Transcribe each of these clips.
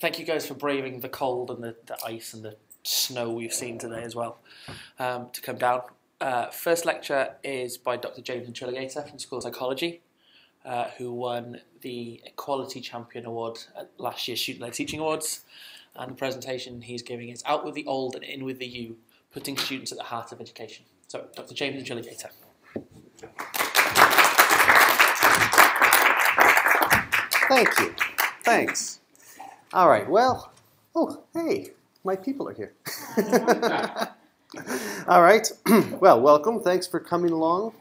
thank you guys for braving the cold and the ice and the snow we've seen today as well to come down. First lecture is by Dr. James Intriligator from the School of Psychology, who won the Equality Champion Award at last year's Student-Led Teaching Awards. And the presentation he's giving is Out with the Old and In with the You, putting students at the heart of education. So, Dr. James Intriligator. Thank you. Thanks. All right, well, oh, hey, my people are here. All right, well, welcome. Thanks for coming along.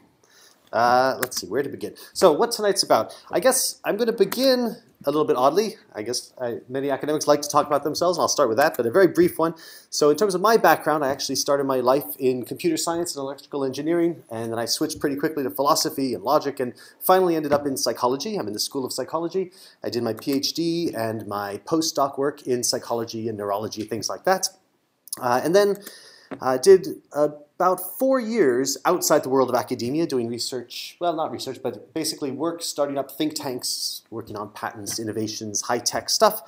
Let's see, where to begin? So what tonight's about? I guess I'm going to begin a little bit oddly. I guess many academics like to talk about themselves, and I'll start with that, but a very brief one. So in terms of my background, I actually started my life in computer science and electrical engineering, and then I switched pretty quickly to philosophy and logic, and finally ended up in psychology. I'm in the School of Psychology. I did my PhD and my postdoc work in psychology and neurology, things like that. And then I did about 4 years outside the world of academia doing research, well, not research, but basically work starting up think tanks, working on patents, innovations, high-tech stuff.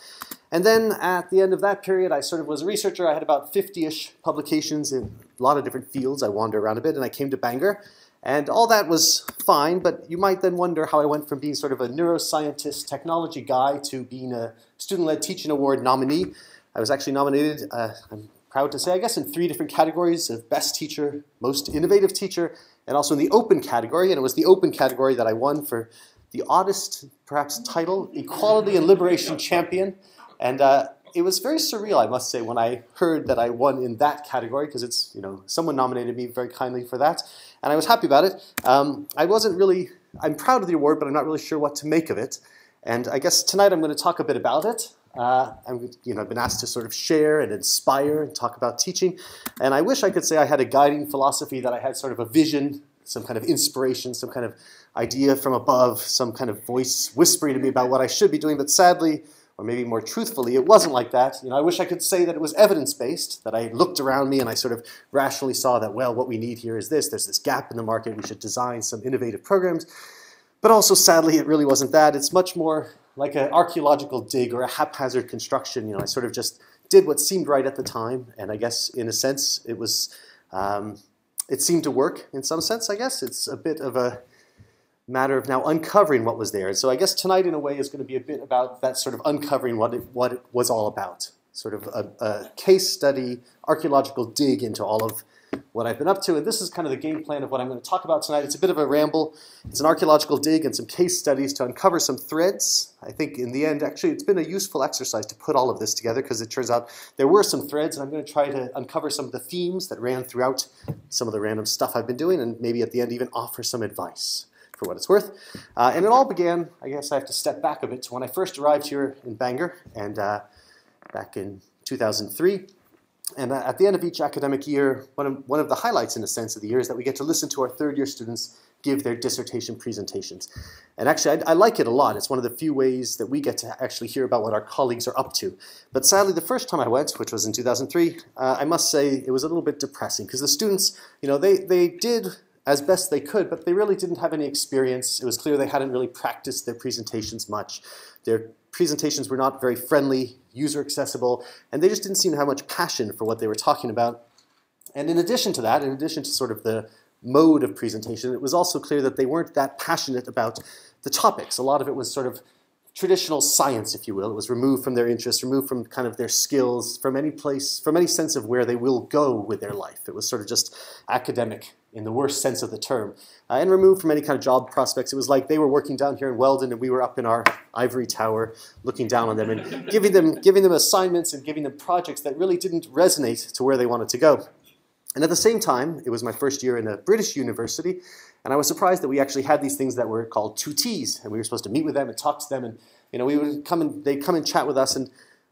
And then at the end of that period, I sort of was a researcher. I had about 50-ish publications in a lot of different fields. I wandered around a bit, and I came to Bangor. And all that was fine, but you might then wonder how I went from being sort of a neuroscientist, technology guy to being a Student-Led Teaching Award nominee. I was actually nominated, I'm proud to say, I guess, in 3 different categories of Best Teacher, Most Innovative Teacher, and also in the Open category. And it was the Open category that I won for the oddest, perhaps, title, Equality and Liberation Champion. And it was very surreal, I must say, when I heard that I won in that category, because it's, you know, someone nominated me very kindly for that. And I was happy about it. I wasn't really, I'm proud of the award, but I'm not really sure what to make of it. And I guess tonight I'm going to talk a bit about it. I've been asked to sort of share and inspire and talk about teaching. And I wish I could say I had a guiding philosophy, that I had sort of a vision, some kind of inspiration, some kind of idea from above, some kind of voice whispering to me about what I should be doing. But sadly, or maybe more truthfully, it wasn't like that. You know, I wish I could say that it was evidence-based, that I looked around me and I sort of rationally saw that, well, what we need here is this. There's this gap in the market. We should design some innovative programs. But also, sadly, it really wasn't that. It's much more like an archaeological dig or a haphazard construction. You know, I sort of just did what seemed right at the time, and I guess in a sense it was, it seemed to work in some sense. I guess it's a bit of a matter of now uncovering what was there. And so I guess tonight, in a way, is going to be a bit about that sort of uncovering what it was all about. Sort of a case study, archaeological dig into all of what I've been up to. And this is kind of the game plan of what I'm going to talk about tonight. It's a bit of a ramble. It's an archaeological dig and some case studies to uncover some threads. I think in the end, actually, it's been a useful exercise to put all of this together, because it turns out there were some threads, and I'm going to try to uncover some of the themes that ran throughout some of the random stuff I've been doing, and maybe at the end even offer some advice for what it's worth. And it all began, I guess I have to step back a bit, to when I first arrived here in Bangor, and back in 2003. And at the end of each academic year, one of the highlights, in a sense, of the year is that we get to listen to our third-year students give their dissertation presentations. And actually, I like it a lot. It's one of the few ways that we get to actually hear about what our colleagues are up to. But sadly, the first time I went, which was in 2003, I must say it was a little bit depressing, because the students, you know, they did as best they could, but they really didn't have any experience. It was clear they hadn't really practiced their presentations much. Their presentations were not very friendly, user accessible, and they just didn't seem to have much passion for what they were talking about. And in addition to that, in addition to sort of the mode of presentation, it was also clear that they weren't that passionate about the topics. A lot of it was sort of traditional science, if you will. It was removed from their interests, removed from kind of their skills, from any place, from any sense of where they will go with their life. It was sort of just academic in the worst sense of the term, and removed from any kind of job prospects. It was like they were working down here in Weldon, and we were up in our ivory tower looking down on them and giving them assignments and giving them projects that really didn't resonate to where they wanted to go. And at the same time, it was my first year in a British university, and I was surprised that we actually had these things that were called 2Ts, and we were supposed to meet with them and talk to them, and you know, they'd come and chat with us, and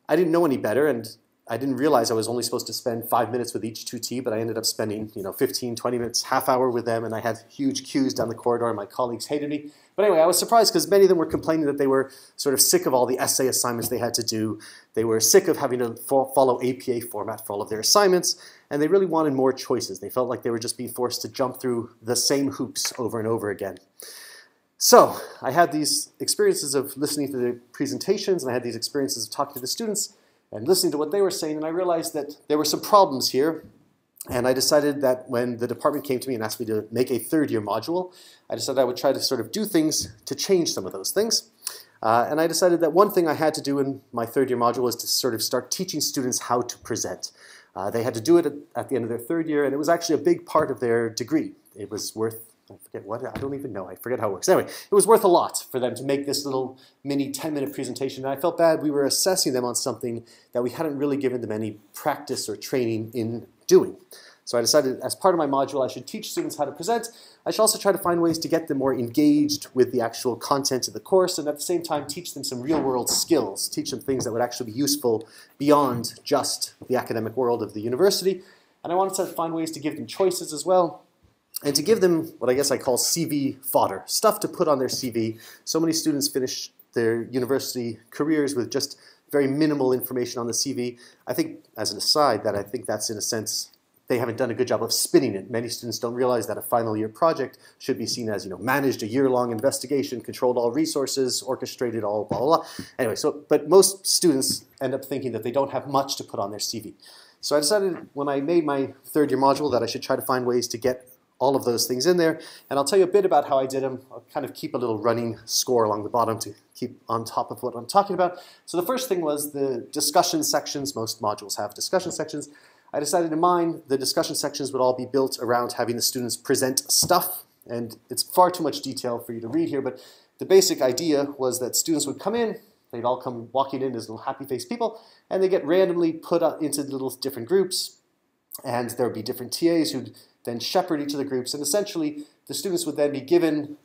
I didn't know any better, and I didn't realize I was only supposed to spend 5 minutes with each 2T, but I ended up spending, 15, 20 minutes, half hour with them, and I had huge queues down the corridor, and my colleagues hated me. But anyway, I was surprised, because many of them were complaining that they were sort of sick of all the essay assignments they had to do. They were sick of having to follow APA format for all of their assignments, and they really wanted more choices. They felt like they were just being forced to jump through the same hoops over and over again. So I had these experiences of listening to the presentations, and I had these experiences of talking to the students and listening to what they were saying, and I realized that there were some problems here. And I decided that when the department came to me and asked me to make a third-year module, I decided I would try to sort of do things to change some of those things. And I decided that one thing I had to do in my third-year module was to sort of start teaching students how to present. They had to do it at the end of their third year, and it was actually a big part of their degree. It was worth, I forget what, I don't even know, I forget how it works. Anyway, it was worth a lot for them to make this little mini 10-minute presentation, and I felt bad we were assessing them on something that we hadn't really given them any practice or training in doing. So I decided as part of my module I should teach students how to present. I should also try to find ways to get them more engaged with the actual content of the course, and at the same time teach them some real-world skills, teach them things that would actually be useful beyond just the academic world of the university. And I wanted to find ways to give them choices as well, and to give them what I guess I call CV fodder, stuff to put on their CV. So many students finish their university careers with just very minimal information on the CV. I think, as an aside, that I think that's in a sense they haven't done a good job of spinning it. Many students don't realize that a final year project should be seen as, managed a year-long investigation, controlled all resources, orchestrated all blah, blah, blah. Anyway, but most students end up thinking that they don't have much to put on their CV. So I decided when I made my third-year module that I should try to find ways to get all of those things in there. And I'll tell you a bit about how I did them. I'll kind of keep a little running score along the bottom to keep on top of what I'm talking about. So the first thing was the discussion sections. Most modules have discussion sections. I decided in mine, the discussion sections would all be built around having the students present stuff. And it's far too much detail for you to read here, but the basic idea was that students would come in, they'd all come walking in as little happy-faced people, and they get randomly put into little different groups, and there would be different TAs who'd then shepherd each of the groups, and essentially the students would then be given,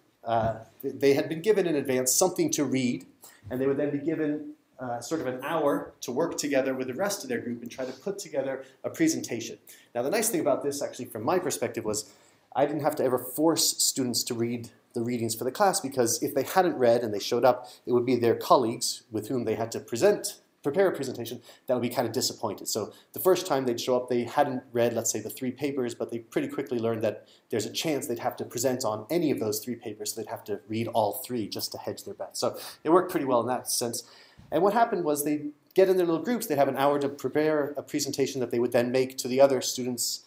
they had been given in advance something to read, and they would then be given sort of an hour to work together with the rest of their group and try to put together a presentation. Now the nice thing about this, actually from my perspective, was I didn't have to ever force students to read the readings for the class, because if they hadn't read and they showed up, it would be their colleagues with whom they had to prepare a presentation that would be kind of disappointed. So the first time they'd show up, they hadn't read, let's say, the 3 papers, but they pretty quickly learned that there's a chance they'd have to present on any of those 3 papers, so they'd have to read all 3 just to hedge their bet. So it worked pretty well in that sense. And what happened was they'd get in their little groups, they'd have an hour to prepare a presentation that they would then make to the other students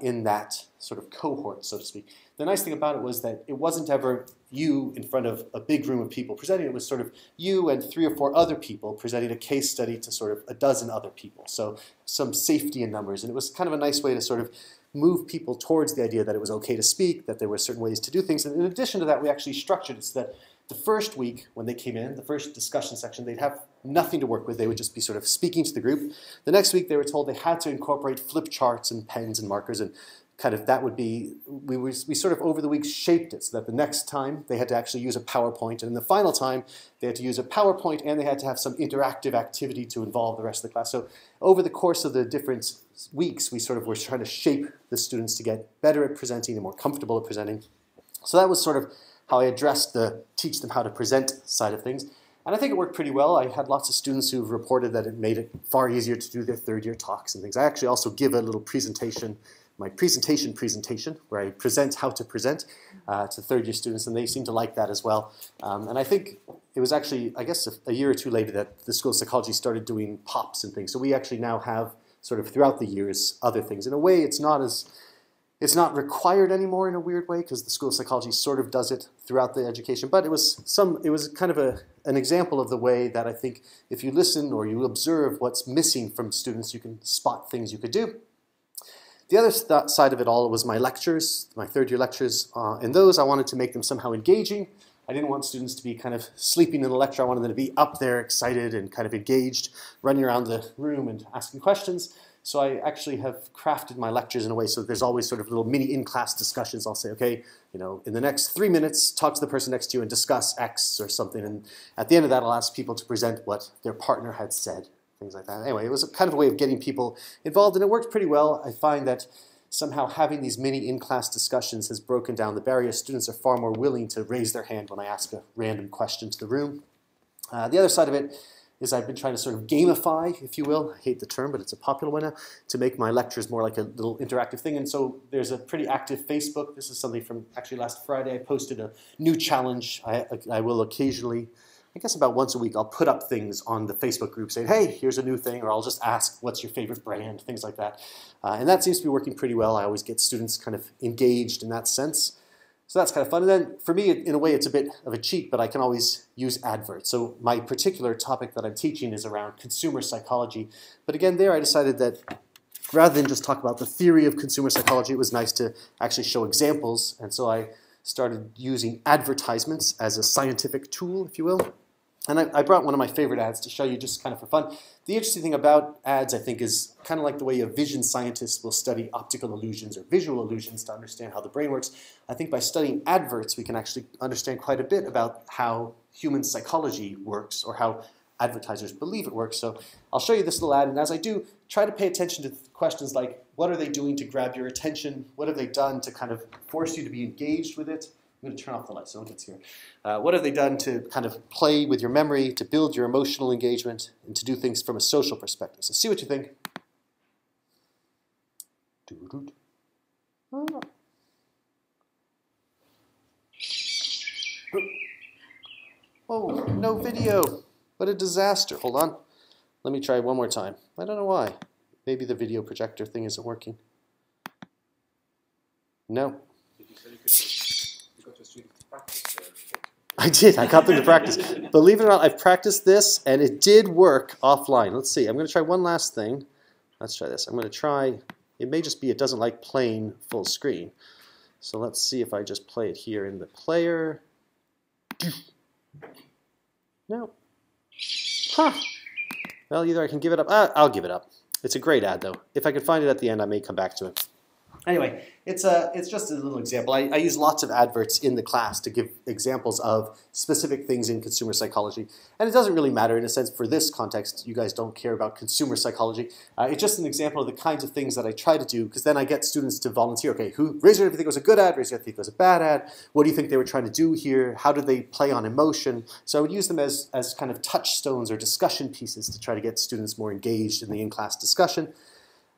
in that sort of cohort, so to speak. The nice thing about it was that it wasn't ever you in front of a big room of people presenting. It was sort of you and 3 or 4 other people presenting a case study to sort of a dozen other people. So some safety in numbers. And it was kind of a nice way to sort of move people towards the idea that it was okay to speak, that there were certain ways to do things. And in addition to that, we actually structured it so that the first week when they came in, the first discussion section, they'd have nothing to work with. They would just be sort of speaking to the group. The next week they were told they had to incorporate flip charts and pens and markers, and kind of that would be, we sort of over the weeks shaped it so that the next time they had to actually use a PowerPoint, and the final time they had to use a PowerPoint and they had to have some interactive activity to involve the rest of the class. So over the course of the different weeks, we sort of were trying to shape the students to get better at presenting and more comfortable at presenting. So that was sort of how I addressed the teach them how to present side of things. And I think it worked pretty well. I had lots of students who've reported that it made it far easier to do their third-year talks and things. I actually also give a little presentation, my presentation, where I present how to present to third-year students, and they seem to like that as well. And I think it was actually, I guess, a year or 2 later that the School of Psychology started doing POPs and things. So we actually now have sort of throughout the years other things. In a way, it's not required anymore in a weird way, because the School of Psychology sort of does it throughout the education, but it was kind of an example of the way that I think if you listen or you observe what's missing from students, you can spot things you could do. The other side of it all was my lectures, my third-year lectures. In those, I wanted to make them somehow engaging. I didn't want students to be kind of sleeping in the lecture. I wanted them to be up there, excited and kind of engaged, running around the room and asking questions. So I actually have crafted my lectures in a way so there's always sort of little mini in-class discussions. I'll say, okay, in the next 3 minutes, talk to the person next to you and discuss X or something. And at the end of that, I'll ask people to present what their partner had said, things like that. Anyway, it was kind of a way of getting people involved, and it worked pretty well. I find that somehow having these mini in-class discussions has broken down the barrier. Students are far more willing to raise their hand when I ask a random question to the room. The other side of it, is I've been trying to sort of gamify, if you will, I hate the term, but it's a popular one now, to make my lectures more like a little interactive thing. And so there's a pretty active Facebook. This is something from actually last Friday. I posted a new challenge. I will occasionally, I guess about once a week, I'll put up things on the Facebook group saying, hey, here's a new thing, or I'll just ask, what's your favorite brand, things like that. And that seems to be working pretty well. I always get students kind of engaged in that sense. So that's kind of fun. And then for me, in a way, it's a bit of a cheat, but I can always use adverts. So my particular topic that I'm teaching is around consumer psychology. But again, there I decided that rather than just talk about the theory of consumer psychology, it was nice to actually show examples. And so I started using advertisements as a scientific tool, if you will. And I brought one of my favorite ads to show you just kind of for fun. The interesting thing about ads, I think, is kind of like the way a vision scientist will study optical illusions or visual illusions to understand how the brain works. I think by studying adverts, we can actually understand quite a bit about how human psychology works or how advertisers believe it works. So I'll show you this little ad, and as I do, try to pay attention to questions like, what are they doing to grab your attention? What have they done to kind of force you to be engaged with it? I'm going to turn off the light so no one gets here. What have they done to kind of play with your memory, to build your emotional engagement, and to do things from a social perspective? So see what you think. Oh, no video. What a disaster. Hold on. Let me try one more time. I don't know why. Maybe the video projector thing isn't working. No. I did. I got them to practice. Believe it or not, I've practiced this, and it did work offline. Let's see. I'm going to try one last thing. Let's try this. I'm going to try. It may just be it doesn't like playing full screen. So let's see if I just play it here in the player. No. Huh. Well, either I can give it up. I'll give it up. It's a great ad, though. If I can find it at the end, I may come back to it. Anyway, it's just a little example. I use lots of adverts in the class to give examples of specific things in consumer psychology. And it doesn't really matter in a sense for this context. You guys don't care about consumer psychology. It's just an example of the kinds of things that I try to do, because then I get students to volunteer. Okay, raise your hand if you think it was a good ad, raise your hand if you think it was a bad ad. What do you think they were trying to do here? How did they play on emotion? So I would use them as kind of touchstones or discussion pieces to try to get students more engaged in the in-class discussion.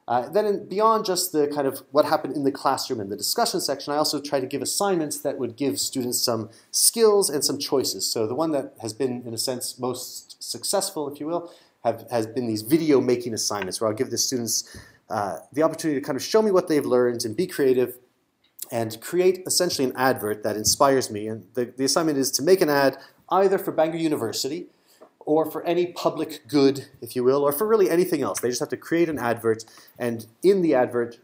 Beyond just the kind of what happened in the classroom in the discussion section, I also try to give assignments that would give students some skills and some choices. So the one that has been, in a sense, most successful, if you will, has been these video making assignments, where I'll give the students the opportunity to kind of show me what they've learned and be creative and create essentially an advert that inspires me. And the assignment is to make an ad either for Bangor University or for any public good, if you will, or for really anything else. They just have to create an advert, and in the advert,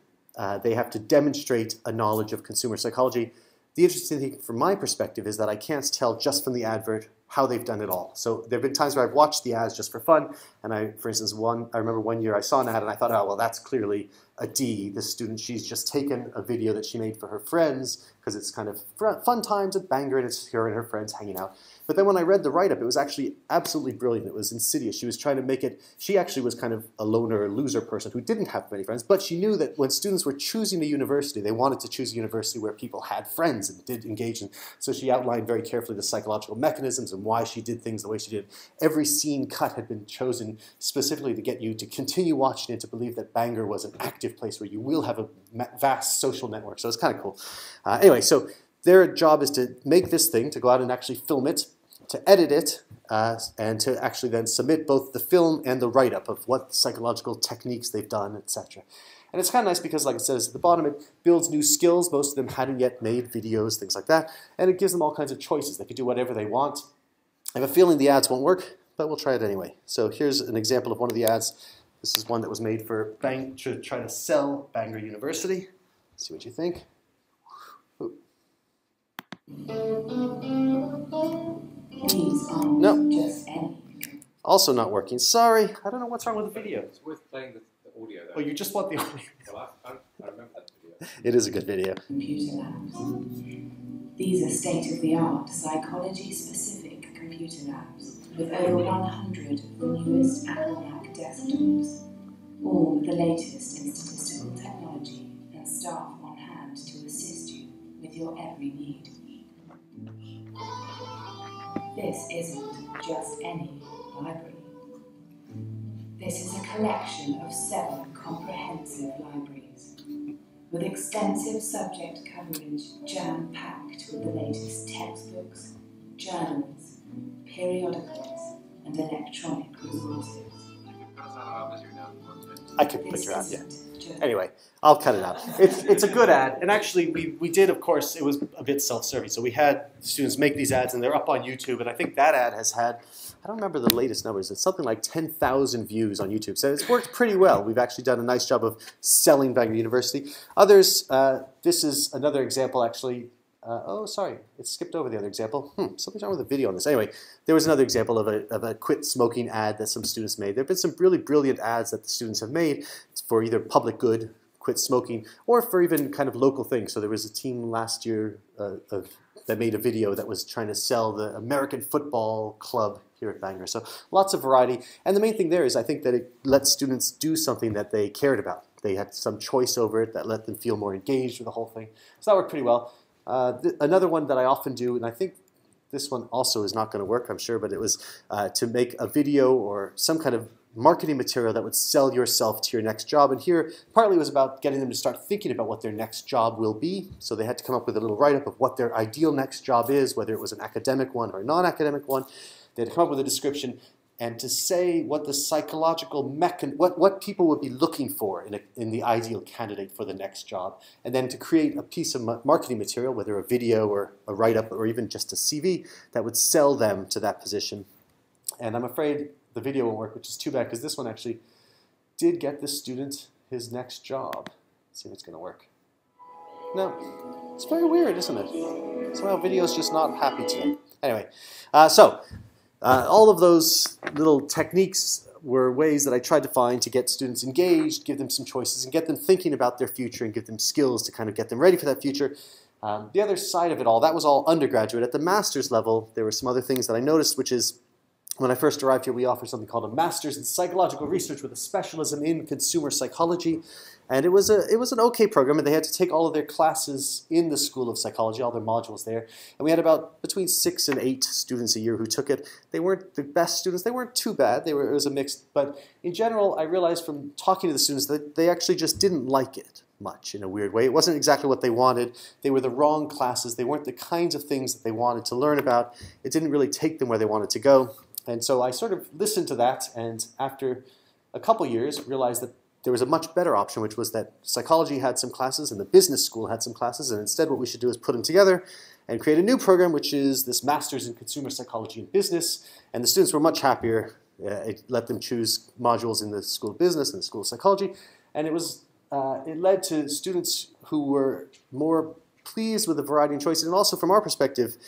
they have to demonstrate a knowledge of consumer psychology. The interesting thing from my perspective is that I can't tell just from the advert how they've done it all. So there have been times where I've watched the ads just for fun, and for instance, I remember one year I saw an ad and I thought, oh, well, that's clearly a D. This student, she's just taken a video that she made for her friends, because it's kind of fun times at Bangor, and it's her and her friends hanging out. But then when I read the write-up, it was actually absolutely brilliant. It was insidious. She was trying to make it, she actually was kind of a loner, loser person who didn't have many friends, but she knew that when students were choosing a university, they wanted to choose a university where people had friends and did engage in. So she outlined very carefully the psychological mechanisms and why she did things the way she did. Every scene cut had been chosen specifically to get you to continue watching it, to believe that Bangor was an active place where you will have a vast social network. So it's kind of cool. Anyway, so their job is to make this thing, to go out and actually film it, to edit it, and to actually then submit both the film and the write-up of what psychological techniques they've done, etc. And it's kind of nice because, like it says at the bottom, it builds new skills. Most of them hadn't yet made videos, things like that. And it gives them all kinds of choices. They could do whatever they want. I have a feeling the ads won't work, but we'll try it anyway. So here's an example of one of the ads. This is one that was made for to try to sell Bangor University. Let's see what you think. No. Also not working. Sorry. I don't know what's wrong with the video. It's worth playing the audio, though. Oh, you just want the audio. Well, I remember that video. It is a good video. Computer labs. These are state-of-the-art, psychology-specific computer labs with over 100 of the newest Apple Mac desktops, all with the latest in statistical technology and staff on hand to assist you with your every need. This isn't just any library. This is a collection of 7 comprehensive libraries, with extensive subject coverage jam-packed with the latest textbooks, journals, periodicals, and electronic resources. I could put your ad, yeah. Anyway, I'll cut it out. It's a good ad, and actually we did, of course, it was a bit self-serving. So we had students make these ads, and they're up on YouTube, and I think that ad has had, I don't remember the latest numbers, it's something like 10,000 views on YouTube. So it's worked pretty well. We've actually done a nice job of selling Bangor University. Others, this is another example actually. Oh, sorry, it skipped over the other example. Something's wrong with the video on this. Anyway, there was another example of a quit smoking ad that some students made. There have been some really brilliant ads that the students have made for either public good, quit smoking, or for even kind of local things. So there was a team last year that made a video that was trying to sell the American Football Club here at Bangor. So lots of variety. And the main thing there is I think that it lets students do something that they cared about. They had some choice over it that let them feel more engaged with the whole thing. So that worked pretty well. Another one that I often do, and I think this one also is not going to work, I'm sure, but it was to make a video or some kind of marketing material that would sell yourself to your next job. And here, partly it was about getting them to start thinking about what their next job will be. So they had to come up with a little write-up of what their ideal next job is, whether it was an academic one or a non-academic one. They had to come up with a description and to say what the psychological what people would be looking for in the ideal candidate for the next job, and then to create a piece of marketing material, whether a video or a write-up or even just a CV, that would sell them to that position. And I'm afraid the video won't work, which is too bad, because this one actually did get this student his next job. Let's see if it's going to work. No, it's very weird, isn't it? Somehow video's just not happy today. Anyway, all of those little techniques were ways that I tried to find to get students engaged, give them some choices, and get them thinking about their future and give them skills to kind of get them ready for that future. The other side of it all, that was all undergraduate. At the master's level, there were some other things that I noticed, which is when I first arrived here, we offered something called a Master's in Psychological Research with a specialism in consumer psychology. And it was an okay program, and they had to take all of their classes in the School of Psychology, all their modules there. And we had about between 6 and 8 students a year who took it. They weren't the best students. They weren't too bad. It was a mixed. But in general, I realized from talking to the students that they actually just didn't like it much in a weird way. It wasn't exactly what they wanted. They were the wrong classes. They weren't the kinds of things that they wanted to learn about. It didn't really take them where they wanted to go. And so I sort of listened to that, and after a couple years realized that there was a much better option, which was that psychology had some classes and the business school had some classes, and instead what we should do is put them together and create a new program, which is this Master's in Consumer Psychology and Business. And the students were much happier. It let them choose modules in the School of Business and the School of Psychology, and it led to students who were more pleased with the variety and choices, and also from our perspective,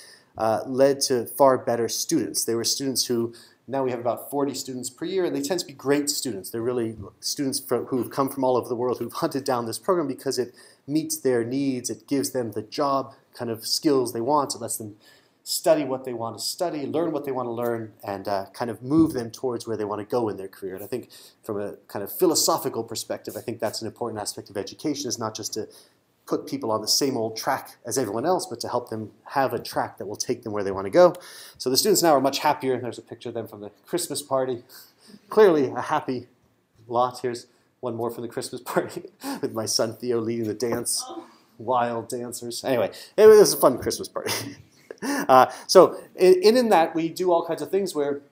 led to far better students. They were students who, now we have about 40 students per year, and they tend to be great students. They're really students who've come from all over the world who've hunted down this program because it meets their needs, it gives them the job kind of skills they want, it lets them study what they want to study, learn what they want to learn, and kind of move them towards where they want to go in their career. And I think from a kind of philosophical perspective, I think that's an important aspect of education, is not just to put people on the same old track as everyone else, but to help them have a track that will take them where they want to go. So the students now are much happier. There's a picture of them from the Christmas party. Clearly a happy lot. Here's one more from the Christmas party with my son Theo leading the dance. Wild dancers. Anyway, it was a fun Christmas party. So in that, we do all kinds of things where,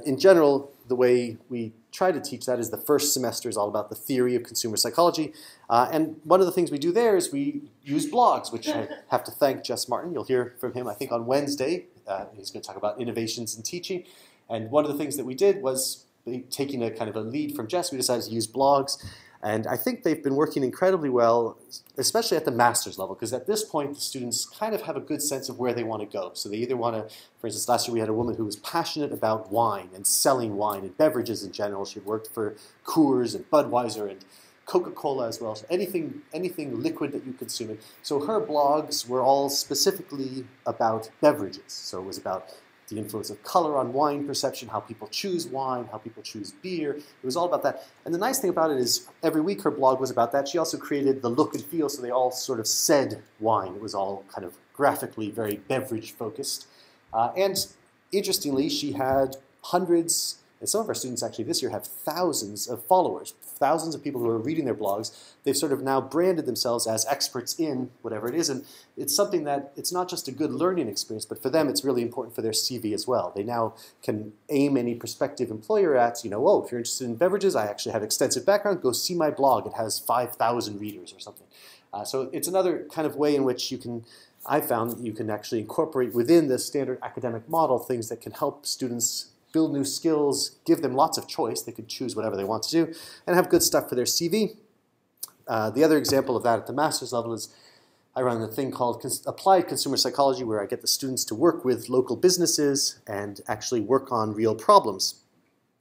in general, the way we try to teach that is the first semester is all about the theory of consumer psychology. And one of the things we do there is we use blogs, which I have to thank Jess Martin. You'll hear from him, I think, on Wednesday. He's going to talk about innovations in teaching. And one of the things that we did was, taking a kind of a lead from Jess, we decided to use blogs. And I think they've been working incredibly well, especially at the master's level, because at this point, the students kind of have a good sense of where they want to go. So they either want to, for instance, last year we had a woman who was passionate about wine and selling wine and beverages in general. She worked for Coors and Budweiser and Coca-Cola as well, so anything liquid that you consume. So her blogs were all specifically about beverages. So it was about the influence of color on wine perception, how people choose wine, how people choose beer. It was all about that. And the nice thing about it is every week her blog was about that. She also created the look and feel, so they all sort of said wine. It was all kind of graphically very beverage focused. And interestingly, she had hundreds, And some of our students actually this year have thousands of followers, thousands of people who are reading their blogs. They've sort of now branded themselves as experts in whatever it is. And it's something that it's not just a good learning experience, but for them it's really important for their CV as well. They now can aim any prospective employer at, oh, if you're interested in beverages, I actually have extensive background, go see my blog. It has 5,000 readers or something. So it's another kind of way in which I found that you can actually incorporate within the standard academic model things that can help students build new skills, give them lots of choice. They can choose whatever they want to do, and have good stuff for their CV. The other example of that at the master's level is I run a thing called Applied Consumer Psychology, where I get the students to work with local businesses and actually work on real problems.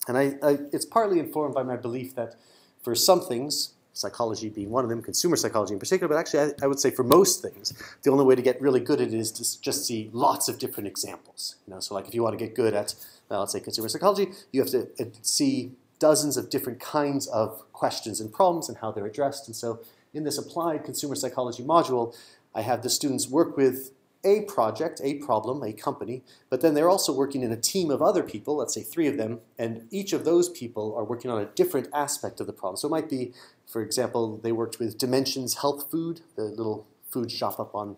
And it's partly informed by my belief that for some things, psychology being one of them, consumer psychology in particular, but actually I would say for most things, the only way to get really good at it is to just see lots of different examples. So like if you want to get good at, let's say consumer psychology, you have to see dozens of different kinds of questions and problems and how they're addressed. And so in this applied consumer psychology module, I have the students work with a project, a problem, a company, but then they're also working in a team of other people, let's say 3 of them, and each of those people are working on a different aspect of the problem. So it might be, for example, they worked with Dimensions Health Food, the little food shop up on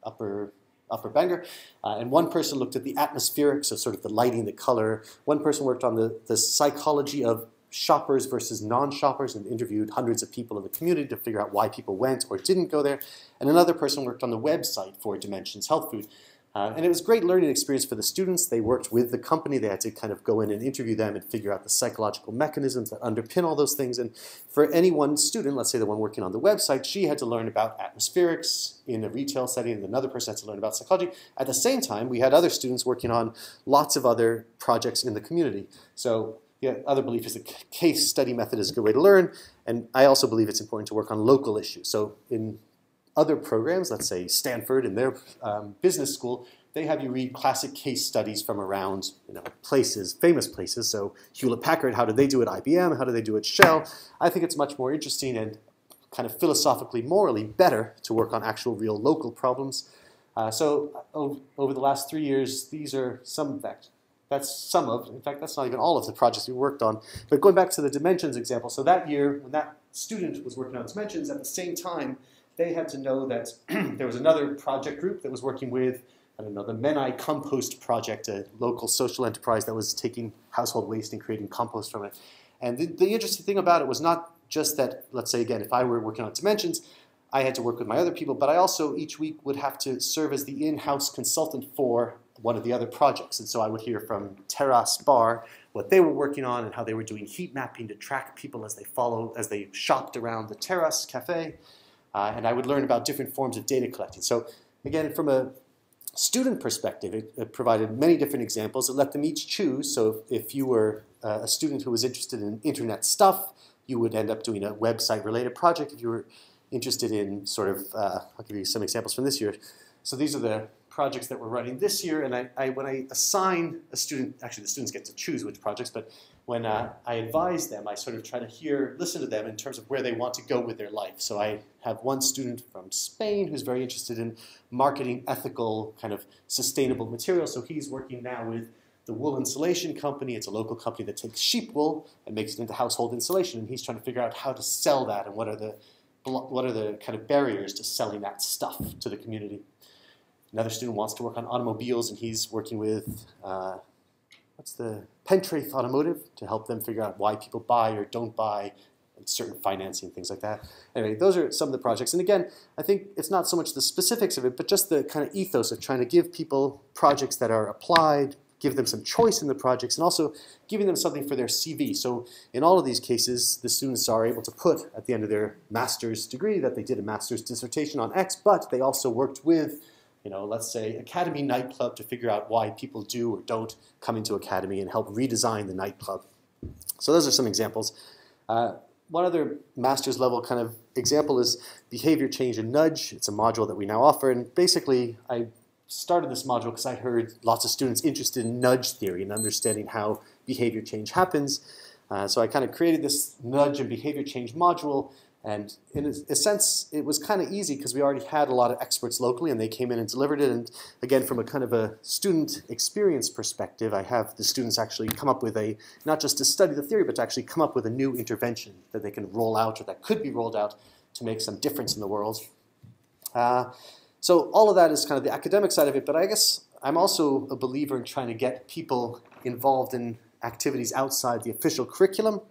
Upper Bangor, and one person looked at the atmospherics, so sort of the lighting, the color. One person worked on the psychology of shoppers versus non-shoppers and interviewed hundreds of people in the community to figure out why people went or didn't go there. And another person worked on the website for Dimensions Health Food. And it was a great learning experience for the students. They worked with the company. They had to kind of go in and interview them and figure out the psychological mechanisms that underpin all those things. And for any one student, let's say the one working on the website, she had to learn about atmospherics in a retail setting, and another person had to learn about psychology. At the same time, we had other students working on lots of other projects in the community. So the other belief is that case study method is a good way to learn, and I also believe it's important to work on local issues. So in other programs, let's say Stanford in their business school, they have you read classic case studies from around places, famous places. So Hewlett-Packard, how did they do at IBM? How did they do at Shell? I think it's much more interesting and kind of philosophically, morally better to work on actual real local problems. So over the last 3 years, these are some, in fact, that's not even all of the projects we worked on. But going back to the Dimensions example, so that year, when that student was working on Dimensions, at the same time, they had to know that there was another project group that was working with, the Menai Compost Project, a local social enterprise that was taking household waste and creating compost from it. And the interesting thing about it was not just that, let's say again, if I were working on Dimensions, I had to work with my other people, but I also each week would have to serve as the in-house consultant for one of the other projects. And so I would hear from Terrace Bar what they were working on and how they were doing heat mapping to track people as they shopped around the Terrace Cafe. And I would learn about different forms of data collecting. So again, from a student perspective, it provided many different examples. It let them each choose. So if you were a student who was interested in internet stuff, you would end up doing a website-related project. If you were interested in sort of, I'll give you some examples from this year. So these are the projects that we're running this year. And when I assign a student, actually the students get to choose which projects, but when I advise them, I sort of try to listen to them in terms of where they want to go with their life. So I have one student from Spain who's very interested in marketing ethical, kind of sustainable materials. So he's working now with the wool insulation company. It's a local company that takes sheep wool and makes it into household insulation. And he's trying to figure out how to sell that and what are the kind of barriers to selling that stuff to the community. Another student wants to work on automobiles, and he's working with Pentraith Automotive to help them figure out why people buy or don't buy certain financing, things like that. Anyway, those are some of the projects. And again, I think it's not so much the specifics of it, but just the kind of ethos of trying to give people projects that are applied, give them some choice in the projects, and also giving them something for their CV. So in all of these cases, the students are able to put at the end of their master's degree that they did a master's dissertation on X, but they also worked with, let's say Academy Nightclub to figure out why people do or don't come into Academy and help redesign the nightclub. So those are some examples. One other master's level kind of example is behavior change and nudge. It's a module that we now offer, and basically I started this module because I heard lots of students interested in nudge theory and understanding how behavior change happens. So I kind of created this nudge and behavior change module, And in a sense, it was kind of easy because we already had a lot of experts locally, and they came in and delivered it. And again, from a kind of a student experience perspective, I have the students actually come up with not just to study the theory, but to actually come up with a new intervention that they can roll out, or that could be rolled out to make some difference in the world. So all of that is kind of the academic side of it, but I guess I'm also a believer in trying to get people involved in activities outside the official curriculum.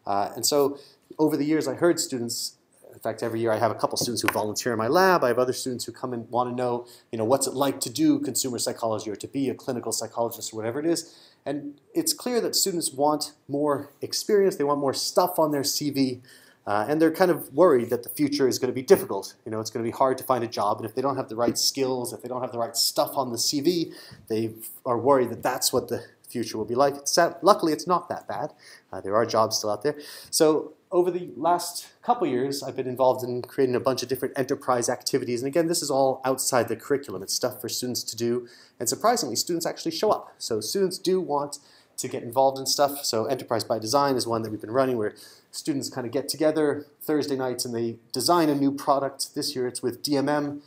And so over the years, I heard students, in fact, every year I have a couple students who volunteer in my lab. I have other students who come and want to know, what's it like to do consumer psychology or to be a clinical psychologist or whatever it is. And it's clear that students want more experience. They want more stuff on their CV. And they're kind of worried that the future is going to be difficult. It's going to be hard to find a job. And if they don't have the right skills, if they don't have the right stuff on the CV, they are worried that that's what the future will be like. Luckily, it's not that bad. There are jobs still out there. So over the last couple years, I've been involved in creating a bunch of different enterprise activities. And again, this is all outside the curriculum. It's stuff for students to do. And surprisingly, students actually show up. So students do want to get involved in stuff. So Enterprise by Design is one that we've been running where students kind of get together Thursday nights and they design a new product. This year it's with DMM,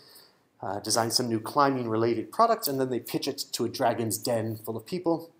design some new climbing-related product, and then they pitch it to a dragon's den full of people.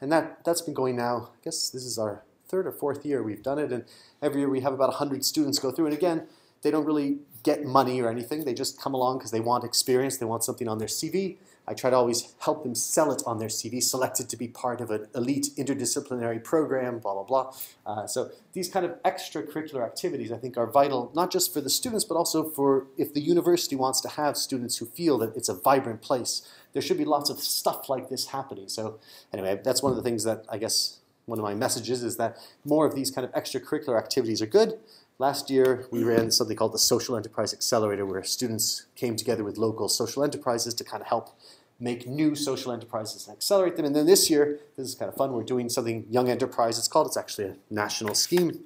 And that's been going now, I guess this is our third or fourth year we've done it, and every year we have about 100 students go through. And again, they don't really get money or anything. They just come along because they want experience. They want something on their CV. I try to always help them sell it on their CV, selected to be part of an elite interdisciplinary program, blah, blah, blah. So these kind of extracurricular activities, I think, are vital, not just for the students, but also for if the university wants to have students who feel that it's a vibrant place. There should be lots of stuff like this happening. So anyway, that's one of the things that I guess one of my messages is that more of these kind of extracurricular activities are good. Last year, we ran something called the Social Enterprise Accelerator, where students came together with local social enterprises to kind of help make new social enterprises and accelerate them. And then this year, this is kind of fun, we're doing something Young Enterprise, it's called. It's actually a national scheme.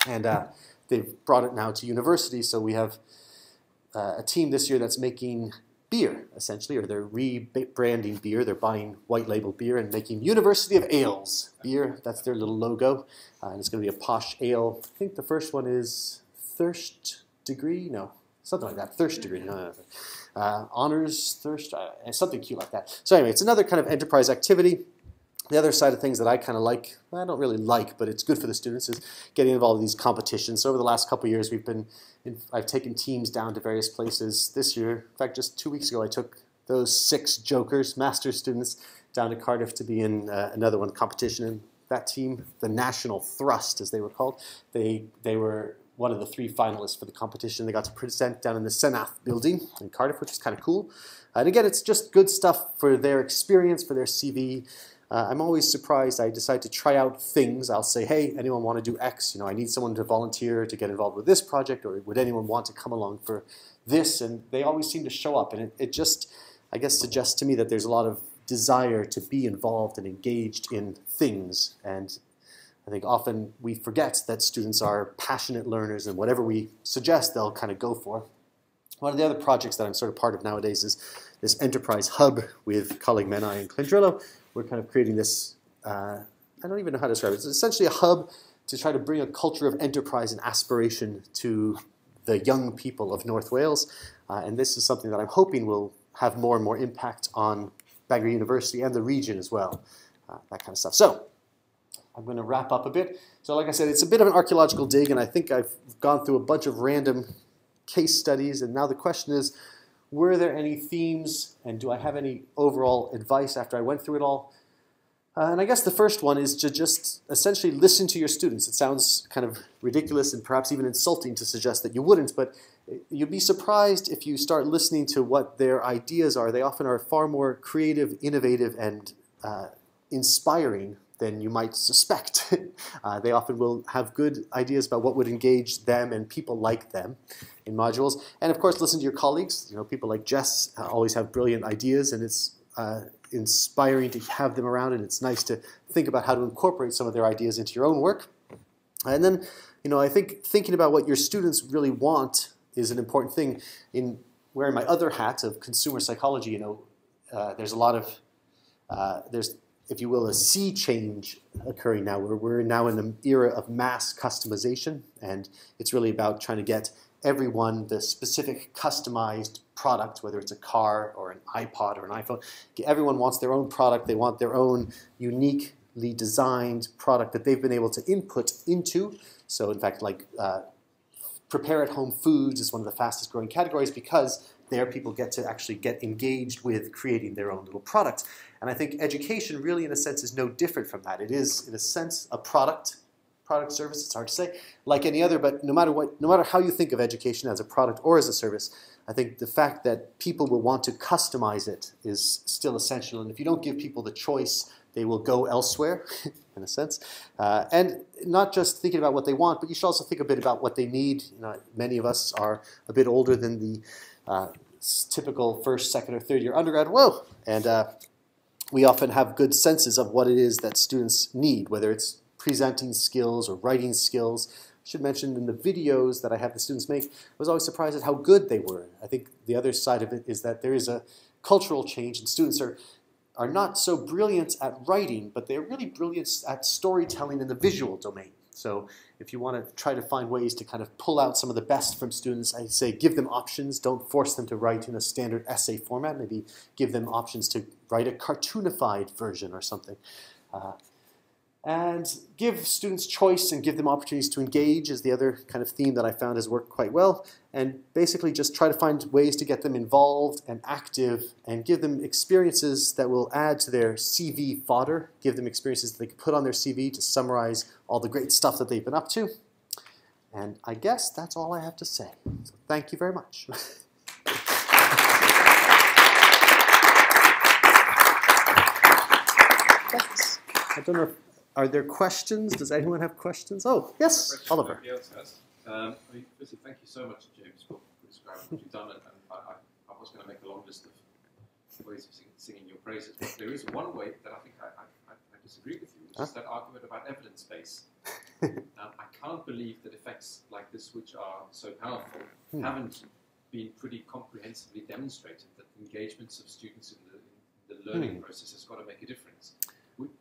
And they've brought it now to universities. So we have a team this year that's making beer, essentially, or they're rebranding beer. They're buying white label beer and making University of Ales beer. That's their little logo. And it's going to be a posh ale. I think the first one is Thirst Degree? No, something like that. Thirst Degree. No. Honors, Thirst, something cute like that. So anyway, it's another kind of enterprise activity. The other side of things that I kind of like, well, I don't really like, but it's good for the students, is getting involved in these competitions. So over the last couple of years, I've taken teams down to various places. This year, in fact, just 2 weeks ago, I took those 6 jokers, master's students, down to Cardiff to be in another one competition. And that team, the National Thrust, as they were called, they were one of the 3 finalists for the competition. They got to present down in the Senath building in Cardiff, which is kind of cool. And again, it's just good stuff for their experience, for their CV. I'm always surprised. I decide to try out things. I'll say, hey, anyone want to do X? I need someone to volunteer to get involved with this project, or would anyone want to come along for this? And they always seem to show up. And it just, I guess, suggests to me that there's a lot of desire to be involved and engaged in things. And I think often we forget that students are passionate learners, and whatever we suggest, they'll kind of go for. One of the other projects that I'm sort of part of nowadays is this enterprise hub with colleague Menai and Clindrillo. We're kind of creating this, I don't even know how to describe it. It's essentially a hub to try to bring a culture of enterprise and aspiration to the young people of North Wales. And this is something that I'm hoping will have more and more impact on Bangor University and the region as well, that kind of stuff. So I'm going to wrap up a bit. So like I said, it's a bit of an archaeological dig, and I think I've gone through a bunch of random case studies, and now the question is, were there any themes, and do I have any overall advice after I went through it all? And I guess the first one is to just essentially listen to your students. It sounds kind of ridiculous and perhaps even insulting to suggest that you wouldn't, but you'd be surprised if you start listening to what their ideas are. They often are far more creative, innovative, and inspiring than you might suspect. They often will have good ideas about what would engage them and people like them in modules. And of course, listen to your colleagues. People like Jess always have brilliant ideas, and it's inspiring to have them around, and it's nice to think about how to incorporate some of their ideas into your own work. And then, I think thinking about what your students really want is an important thing. In wearing my other hat of consumer psychology, there's a lot of, there's if you will, a sea change occurring now, where we're now in an era of mass customization, and it's really about trying to get everyone the specific customized product, whether it's a car or an iPod or an iPhone. Everyone wants their own product. They want their own uniquely designed product that they've been able to input into. So in fact, like prepare-at-home foods is one of the fastest growing categories, because there people get to actually get engaged with creating their own little product. And I think education really, in a sense, is no different from that. It is, in a sense, a product service. It's hard to say, like any other, but no matter how you think of education as a product or as a service, I think the fact that people will want to customize it is still essential. And if you don't give people the choice, they will go elsewhere, in a sense. And not just thinking about what they want, but you should also think a bit about what they need. You know, many of us are a bit older than the typical first, second, or third year undergrad. Whoa! And we often have good senses of what it is that students need, whether it's presenting skills or writing skills. I should mention, in the videos that I have the students make, I was always surprised at how good they were. I think the other side of it is that there is a cultural change, and students are not so brilliant at writing, but they're really brilliant at storytelling in the visual domain. So if you want to try to find ways to kind of pull out some of the best from students, I say give them options. Don't force them to write in a standard essay format. Maybe give them options to write a cartoonified version or something. And give students choice and give them opportunities to engage is the other kind of theme that I found has worked quite well. And basically just try to find ways to get them involved and active, and give them experiences that will add to their CV fodder, give them experiences that they can put on their CV to summarize all the great stuff that they've been up to. And I guess that's all I have to say. So thank you very much. Thanks. I don't know if, are there questions? Does anyone have questions? Oh, yes, Oliver. Firstly, thank you so much, James, for describing what you've done. And I was going to make a long list of ways of singing your praises, but there is one way that I think I disagree with you, which is that argument about evidence base. I can't believe that effects like this, which are so powerful, haven't been pretty comprehensively demonstrated, that engagements of students in the learning process has got to make a difference.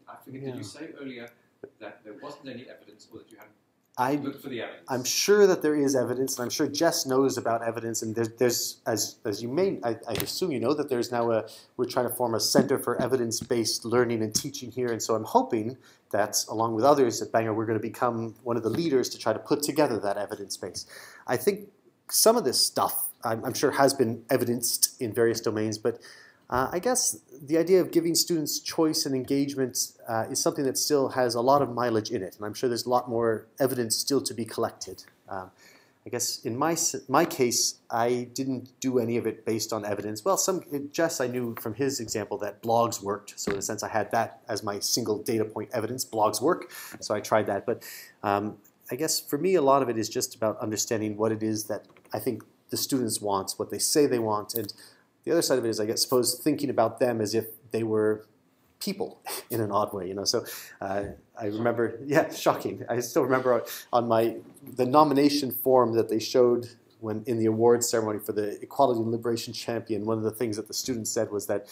I forget, did you say earlier that there wasn't any evidence, or that you hadn't looked for the evidence? I'm sure that there is evidence, and I'm sure Jess knows about evidence. And there's as you may, I assume you know, that there's now we're trying to form a Center for Evidence-Based Learning and Teaching here. And so I'm hoping that, along with others at Bangor, we're going to become one of the leaders to try to put together that evidence base. I think some of this stuff, I'm sure, has been evidenced in various domains, but I guess the idea of giving students choice and engagement is something that still has a lot of mileage in it, and I'm sure there's a lot more evidence still to be collected. I guess in my case, I didn't do any of it based on evidence. Well, Jess, I knew from his example that blogs worked, so in a sense I had that as my single data point evidence. Blogs work, so I tried that. But I guess for me, a lot of it is just about understanding what it is that I think the students want, what they say they want, and the other side of it is, I guess, suppose thinking about them as if they were people in an odd way, you know. So I remember, yeah, shocking. I still remember on the nomination form that they showed when in the awards ceremony for the Equality and Liberation Champion. One of the things that the students said was that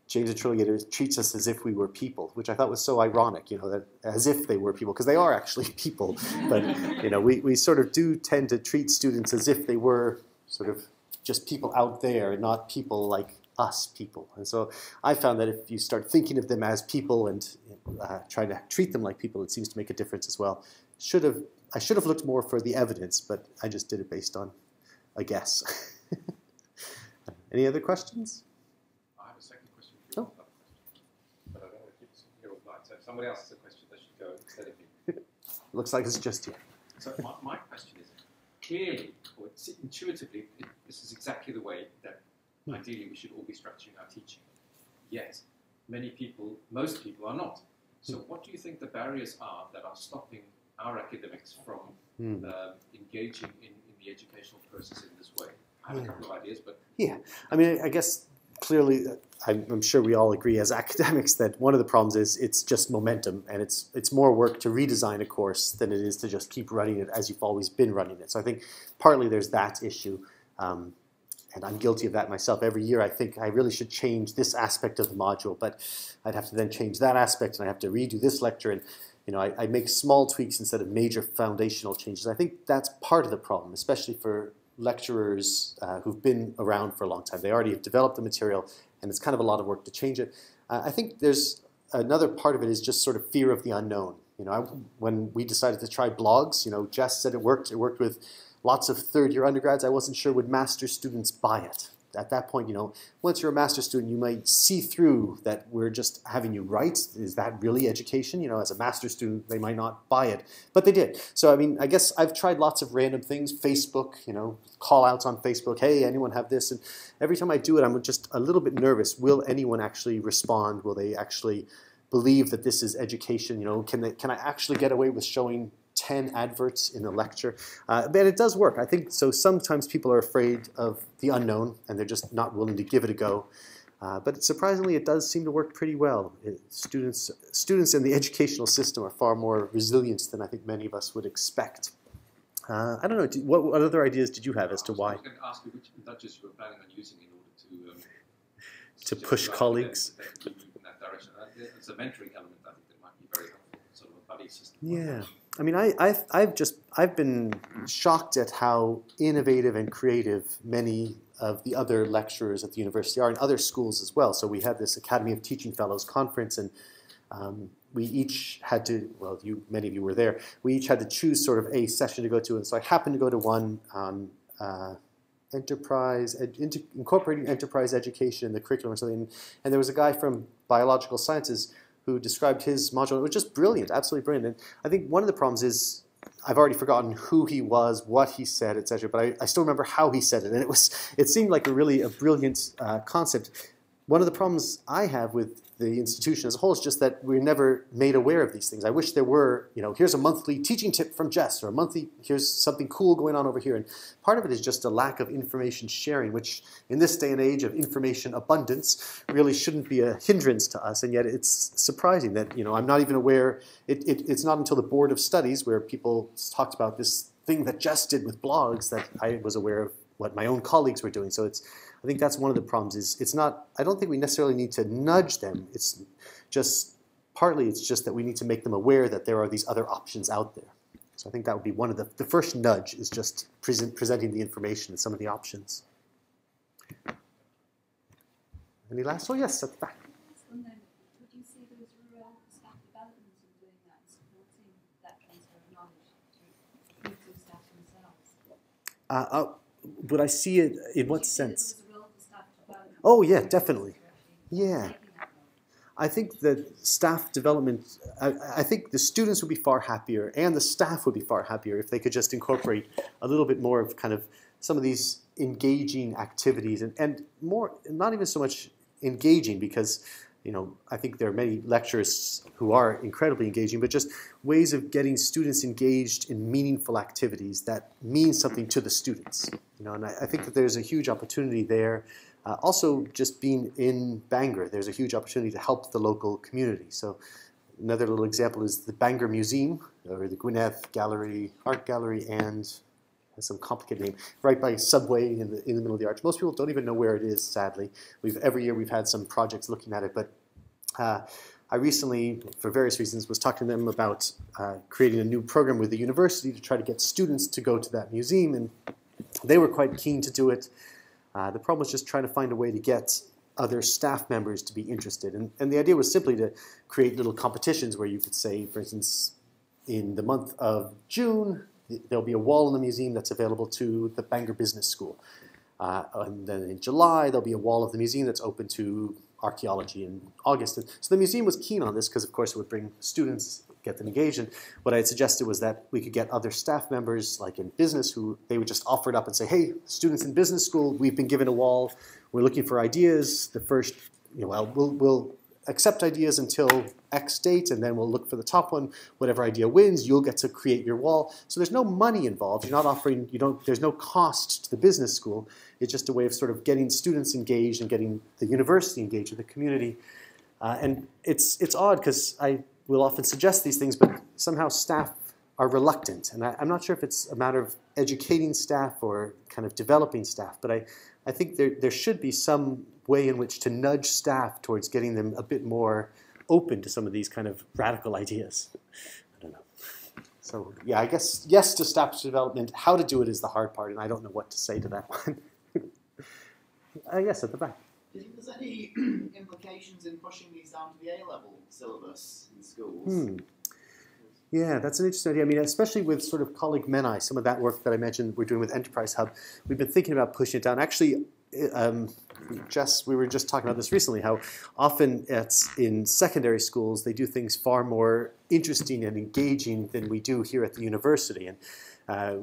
James Intriligator treats us as if we were people, which I thought was so ironic, you know, that as if they were people, because they are actually people. But you know, we sort of do tend to treat students as if they were sort of just people out there and not people like us people. And so I found that if you start thinking of them as people and try to treat them like people, it seems to make a difference as well. I should have looked more for the evidence, but I just did it based on a guess. Any other questions? I have a second question for you. But I don't want to keep you all night. So if somebody else has a question, they should go instead of me. Looks like it's just you. So my question is, clearly, or intuitively, this is exactly the way that ideally we should all be structuring our teaching. Yet, most people are not. So what do you think the barriers are that are stopping our academics from engaging in the educational process in this way? I have a couple of ideas, but... Yeah, I mean, I guess clearly, I'm sure we all agree as academics that one of the problems is it's just momentum, and it's more work to redesign a course than it is to just keep running it as you've always been running it. So I think partly there's that issue. and I'm guilty of that myself. Every year I think I really should change this aspect of the module, but I'd have to then change that aspect, and I have to redo this lecture, and I make small tweaks instead of major foundational changes. I think that's part of the problem, especially for lecturers who've been around for a long time. They already have developed the material, and it's kind of a lot of work to change it. I think there's another part of it is just sort of fear of the unknown. When we decided to try blogs, Jess said it worked. It worked with lots of third-year undergrads. I wasn't sure would master's students buy it. At that point, once you're a master's student, you might see through that we're just having you write. Is that really education? As a master's student, they might not buy it, but they did. So, I guess I've tried lots of random things. Facebook, call outs on Facebook. Hey, anyone have this? And every time I do it, I'm just a little bit nervous. Will anyone actually respond? Will they actually believe that this is education? Can I actually get away with showing 10 adverts in a lecture? But it does work. I think so. Sometimes people are afraid of the unknown, and they're just not willing to give it a go. But surprisingly, it does seem to work pretty well. Students in the educational system are far more resilient than I think many of us would expect. I don't know. What other ideas did you have as to why? I was going to ask you which nudges you were planning on using in order to push colleagues. To move in that direction. It's a mentoring element. I think that might be very helpful. Sort of a buddy system. Yeah. I've been shocked at how innovative and creative many of the other lecturers at the university are, and other schools as well. So we had this Academy of Teaching Fellows conference, and we each had to, many of you were there, we each had to choose sort of a session to go to, and so I happened to go to one on incorporating enterprise education in the curriculum or something, and there was a guy from biological sciences who described his module. It was just brilliant, absolutely brilliant. And I think one of the problems is I've already forgotten who he was, what he said, etc. But I still remember how he said it, and it seemed like a brilliant concept. One of the problems I have with the institution as a whole is just that we're never made aware of these things. I wish there were, here's a monthly teaching tip from Jess, or here's something cool going on over here. And part of it is just a lack of information sharing, which in this day and age of information abundance really shouldn't be a hindrance to us. And yet it's surprising that, I'm not even aware, it's not until the Board of Studies where people talked about this thing that Jess did with blogs that I was aware of what my own colleagues were doing. So I think that's one of the problems. I don't think we necessarily need to nudge them. It's just that we need to make them aware that there are these other options out there. So I think that would be one of the first nudge is just presenting the information and some of the options. Any last? Oh yes, at the back. Would you see there was a role for staff development in doing that, supporting that transfer of knowledge to staff themselves? Would I see it in what sense? There was a role for staff development. Oh yeah, definitely. Yeah. I think that staff development, I think the students would be far happier and the staff would be far happier if they could just incorporate a little bit more of kind of some of these engaging activities and more, not even so much engaging because, I think there are many lecturers who are incredibly engaging, but just ways of getting students engaged in meaningful activities that mean something to the students. And I think that there's a huge opportunity there. Also, just being in Bangor, there's a huge opportunity to help the local community. So another little example is the Bangor Museum, or the Gwynedd Art Gallery, and has some complicated name, right by Subway in the middle of the arch. Most people don't even know where it is, sadly. Every year we've had some projects looking at it, but I recently, for various reasons, was talking to them about creating a new program with the university to try to get students to go to that museum, and they were quite keen to do it. The problem was just trying to find a way to get other staff members to be interested. And the idea was simply to create little competitions where you could say, for instance, in the month of June, there'll be a wall in the museum that's available to the Bangor Business School. And then in July, there'll be a wall of the museum that's open to archaeology in August. And so the museum was keen on this because, of course, it would bring students, get them engaged. And what I had suggested was that we could get other staff members, like in business, who they would just offer it up and say, hey, students in business school, we've been given a wall. We're looking for ideas. The first, we'll accept ideas until X date, and then we'll look for the top one. Whatever idea wins, you'll get to create your wall. So there's no money involved. You're not offering, there's no cost to the business school. It's just a way of sort of getting students engaged and getting the university engaged with the community. And it's odd because I will often suggest these things, but somehow staff are reluctant. And I'm not sure if it's a matter of educating staff or kind of developing staff, but I think there should be some way in which to nudge staff towards getting them a bit more open to some of these kind of radical ideas. I don't know. So yeah, I guess yes to staff development. How to do it is the hard part, and I don't know what to say to that one. Yes, at the back. Do you think there's any implications in pushing these down to the A-level syllabus in schools? Yeah, that's an interesting idea. I mean, especially with sort of colleague Menai, some of that work that I mentioned we're doing with Enterprise Hub, we've been thinking about pushing it down. Actually, we were just talking about this recently, how often in secondary schools they do things far more interesting and engaging than we do here at the university. And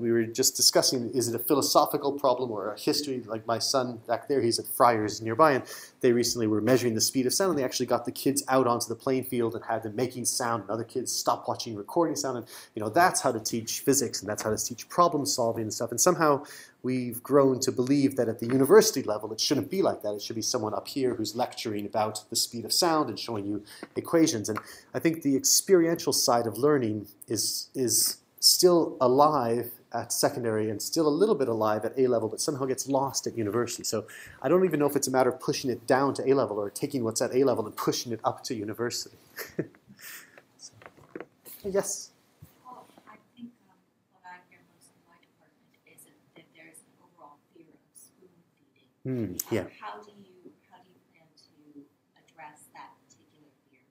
we were just discussing, is it a philosophical problem or a history? Like my son back there, he's at Friars nearby, and they recently were measuring the speed of sound, and they actually got the kids out onto the playing field and had them making sound, and other kids stopped watching recording sound. And you know, that's how to teach physics, and that's how to teach problem solving and stuff. And somehow we've grown to believe that at the university level it shouldn't be like that. It should be someone up here who's lecturing about the speed of sound and showing you equations. And I think the experiential side of learning is still alive at secondary and still a little bit alive at A-level, but somehow gets lost at university. So I don't even know if it's a matter of pushing it down to A-level or taking what's at A-level and pushing it up to university. So, yes? Well, I think what I hear most in my department is that there's an overall fear of spoon feeding. Yeah. How do you plan to address that particular fear?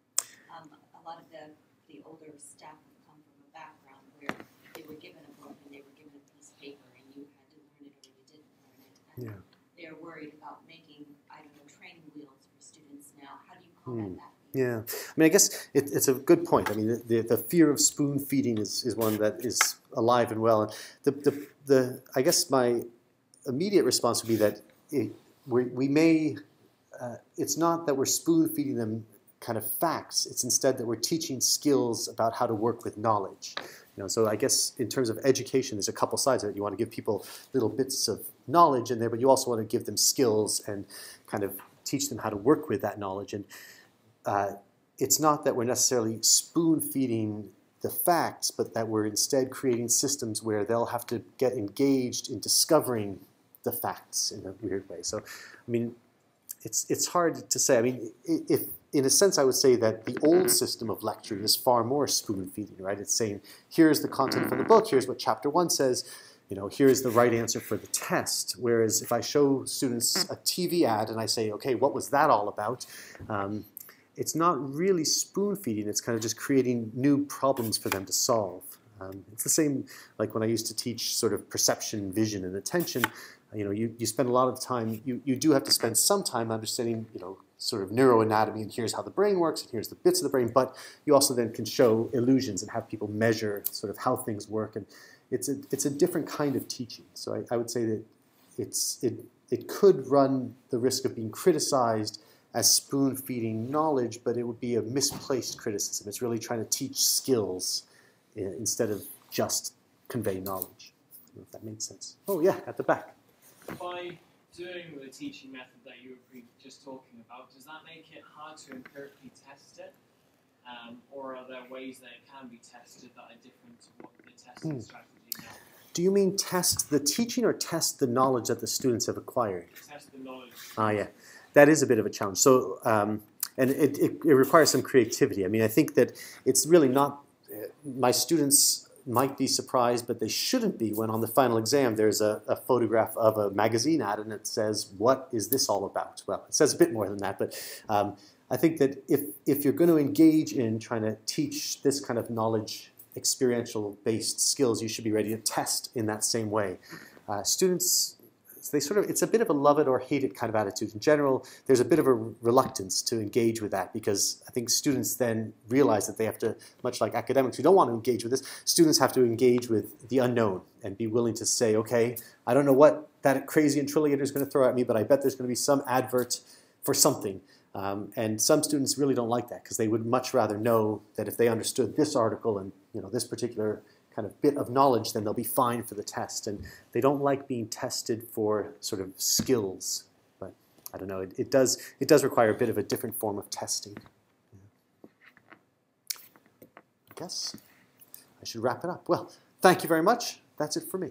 A lot of the older staff have come from a background where they were given a book and they were given a piece of paper and you had to learn it or you didn't learn it. And they're worried about making, I don't know, training wheels for students now. How do you combat that? Yeah, I mean, I guess it's a good point. I mean, the fear of spoon feeding is one that is alive and well. And I guess my immediate response would be that we may, it's not that we're spoon feeding them kind of facts. It's instead that we're teaching skills about how to work with knowledge. You know, so I guess in terms of education, there's a couple sides of it. You want to give people little bits of knowledge in there, but you also want to give them skills and kind of teach them how to work with that knowledge. And it's not that we're necessarily spoon-feeding the facts, but that we're instead creating systems where they'll have to get engaged in discovering the facts in a weird way. So, I mean, it's hard to say. I mean, if in a sense, I would say that the old system of lecturing is far more spoon-feeding, right? It's saying, here's the content from the book, here's what chapter 1 says, you know, here's the right answer for the test. Whereas if I show students a TV ad and I say, okay, what was that all about? It's not really spoon-feeding, it's kind of just creating new problems for them to solve. It's the same like when I used to teach sort of perception, vision, and attention. You know, you spend a lot of time, you do have to spend some time understanding, you know, sort of neuroanatomy, and here's how the brain works, and here's the bits of the brain, but you also then can show illusions and have people measure sort of how things work, and it's a different kind of teaching. So I would say that it could run the risk of being criticized as spoon-feeding knowledge, but it would be a misplaced criticism. It's really trying to teach skills instead of just convey knowledge. I don't know if that made sense. Oh yeah, at the back. By doing the teaching method that you were just talking about, does that make it hard to empirically test it? Or are there ways that it can be tested that are different to what the testing strategy now? Do you mean test the teaching or test the knowledge that the students have acquired? Test the knowledge. Yeah. That is a bit of a challenge. So, and it requires some creativity. I mean, I think that it's really not, my students might be surprised, but they shouldn't be when on the final exam there's a photograph of a magazine ad and it says, what is this all about? Well, it says a bit more than that, but I think that if you're going to engage in trying to teach this kind of knowledge, experiential-based skills, you should be ready to test in that same way. Students, it's a bit of a love it or hate it kind of attitude. In general, there's a bit of a reluctance to engage with that because I think students then realize that they have to, much like academics who don't want to engage with this, students have to engage with the unknown and be willing to say, okay, I don't know what that crazy Intriligator is going to throw at me, but I bet there's going to be some advert for something. And some students really don't like that because they would much rather know that if they understood this article and this particular kind of bit of knowledge, then they'll be fine for the test. And they don't like being tested for sort of skills. But I don't know, it does require a bit of a different form of testing. I guess. I should wrap it up. Well, thank you very much. That's it for me.